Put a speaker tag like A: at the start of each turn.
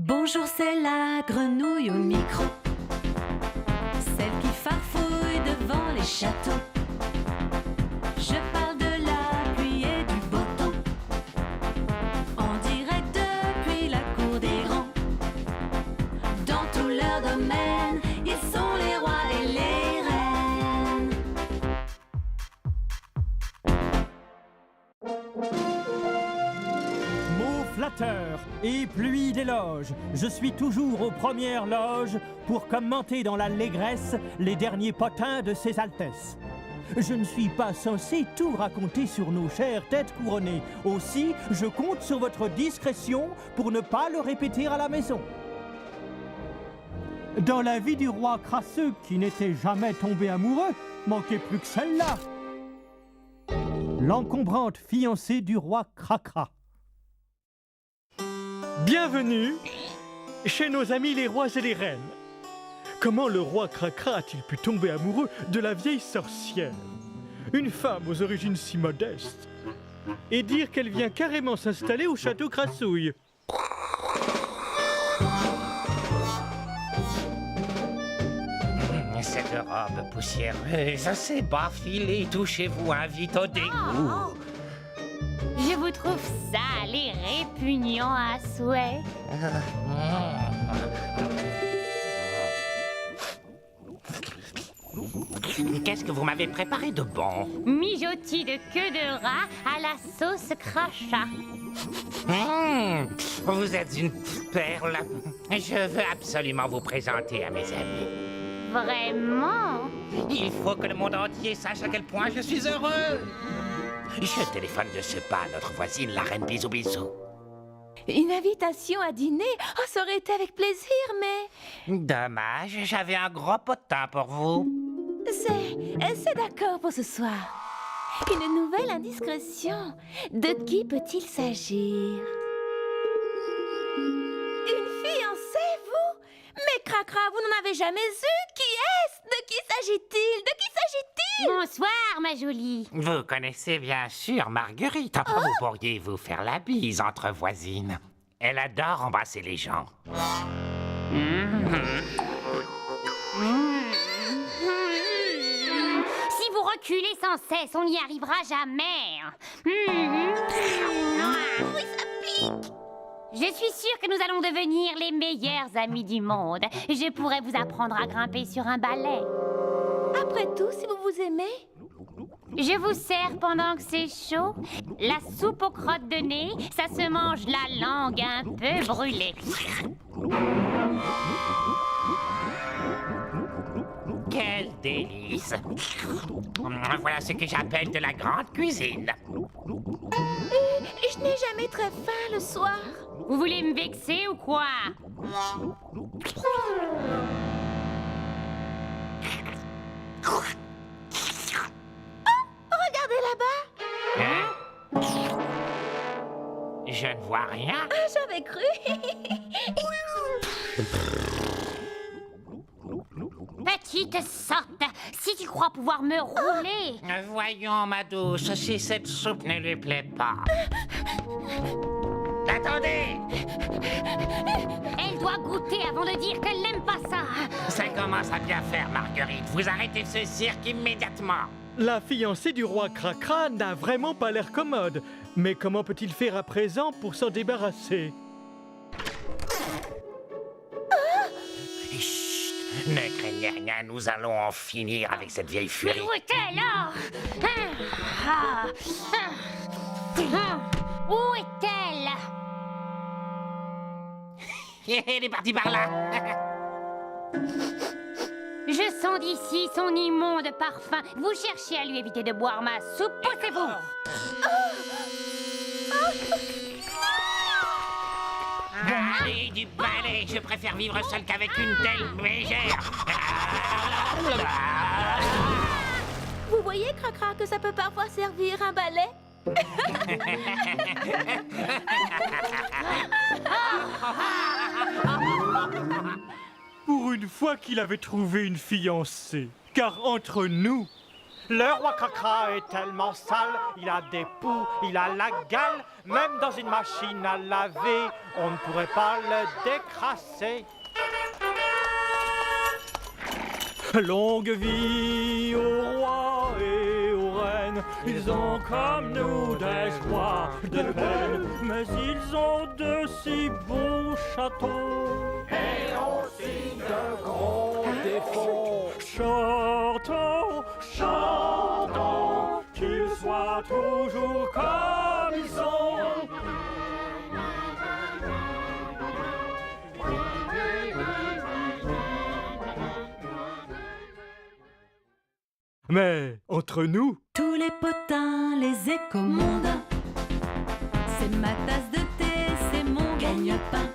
A: Bonjour, c'est la grenouille au micro, celle qui farfouille devant les châteaux. Je parle de la pluie et du beau temps, en direct depuis la cour des grands. Dans tout leur domaine, ils sont les rois et les reines.
B: Mots flatteurs et pluie d'éloges, je suis toujours aux premières loges pour commenter dans l'allégresse les derniers potins de ses altesses. Je ne suis pas censé tout raconter sur nos chères têtes couronnées. Aussi, je compte sur votre discrétion pour ne pas le répéter à la maison. Dans la vie du roi crasseux qui n'était jamais tombé amoureux, manquait plus que celle-là. L'encombrante fiancée du roi Cracra. Bienvenue chez nos amis les rois et les reines. Comment le roi Cracra a-t-il pu tomber amoureux de la vieille sorcière, une femme aux origines si modestes, et dire qu'elle vient carrément s'installer au château Crassouille?
C: Cette robe poussiéreuse, ces bas filés, touchez-vous invite au dégoût.
D: Je vous trouve sale et répugnant à souhait.
C: Qu'est-ce que vous m'avez préparé de bon?
D: Mijotis de queue de rat à la sauce crachat.
C: Vous êtes une perle. Je veux absolument vous présenter à mes amis.
D: Vraiment?
C: Il faut que le monde entier sache à quel point je suis heureux. Je téléphone de ce pas à notre voisine, la reine Bisou Bisou.
E: Une invitation à dîner? Oh, ça aurait été avec plaisir, mais...
C: Dommage, j'avais un gros potin pour vous.
E: C'est d'accord pour ce soir. Une nouvelle indiscrétion. De qui peut-il s'agir? Une fiancée, vous? Mais Cracra, vous n'en avez jamais eu. Qui est-ce? De qui s'agit-il? De qui s'agit-il?
D: Bonsoir, ma jolie.
C: Vous connaissez bien sûr Marguerite. Vous pourriez vous faire la bise entre voisines. Elle adore embrasser les gens.
D: Si vous reculez sans cesse, on n'y arrivera jamais.
E: Oui, ça pique.
D: Je suis sûre que nous allons devenir les meilleurs amis du monde. Je pourrais vous apprendre à grimper sur un balai.
E: Après tout, si vous vous aimez...
D: Je vous sers pendant que c'est chaud. La soupe aux crottes de nez, ça se mange la langue un peu brûlée.
C: Quel délice! Voilà ce que j'appelle de la grande cuisine.
E: Je n'ai jamais très faim le soir.
D: Vous voulez me vexer ou quoi?
E: Regardez là-bas.
C: Hein? Je ne vois rien.
E: Ah, j'avais cru.
D: Petite sotte, si tu crois pouvoir me rouler...
C: Voyons, ma douce, si cette soupe ne lui plaît pas. Attendez!
D: Elle doit goûter avant de dire qu'elle n'aime pas ça.
C: Ça commence à bien faire, Marguerite. Vous arrêtez ce cirque immédiatement.
B: La fiancée du roi Cracra n'a vraiment pas l'air commode. Mais comment peut-il faire à présent pour s'en débarrasser?
C: Chut! Ne craignez rien, nous allons en finir avec cette vieille
D: Mais
C: furie.
D: où est-elle, là? Où est-elle?
C: Elle est partie par là.
D: Je sens d'ici son immonde parfum. Vous cherchez à lui éviter de boire ma soupe, poussez-vous!
C: Allez, du balai, je préfère vivre seul qu'avec une telle mégère.
E: Vous voyez, Cracra, que ça peut parfois servir un balai?
B: Pour une fois qu'il avait trouvé une fiancée. Car entre nous, Le roi Cracra est tellement sale, il a des poux, il a la gale, même dans une machine à laver, on ne pourrait pas le décrasser. Longue vie au roi et aux reines, ils ont comme nous des joies, des peines, mais ils ont de si beaux châteaux. Et aussi de gros défauts. Chantons, chantons, qu'ils soient toujours comme ils sont. Mais entre nous,
A: Tous les potins, les échos mondains. C'est ma tasse de thé, c'est mon gagne-pain.